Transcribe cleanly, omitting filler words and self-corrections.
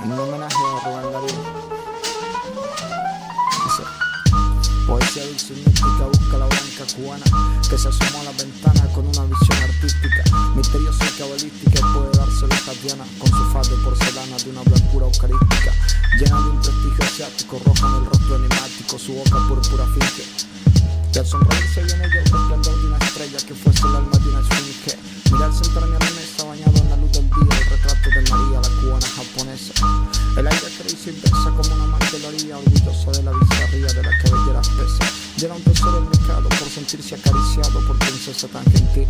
en un homenaje a Rubén Darío. Dice: poesía dulce y mística busca la blanca cubana que se asomó a la ventana con una visión artística, misteriosa y cabalística, y puede dárselo a Tatiana con su faz de porcelana de una blancura eucarística, llena de un prestigio asiático, roja en el rostro enigmático, su boca púrpura finge. Y al sonreírse viene ella el resplandor de una estrella que fuese el alma de una esfinge. Mirar sentarme a la mesa bañado en la luz del día, el retrato de María, la cubana japonesa. El aire acaricia y besa como una amante lo haría, orgullosa de la bizarría de la cabellera espesa. Lleva un tesoro el mercado por sentirse acariciado por princesa tan gentil.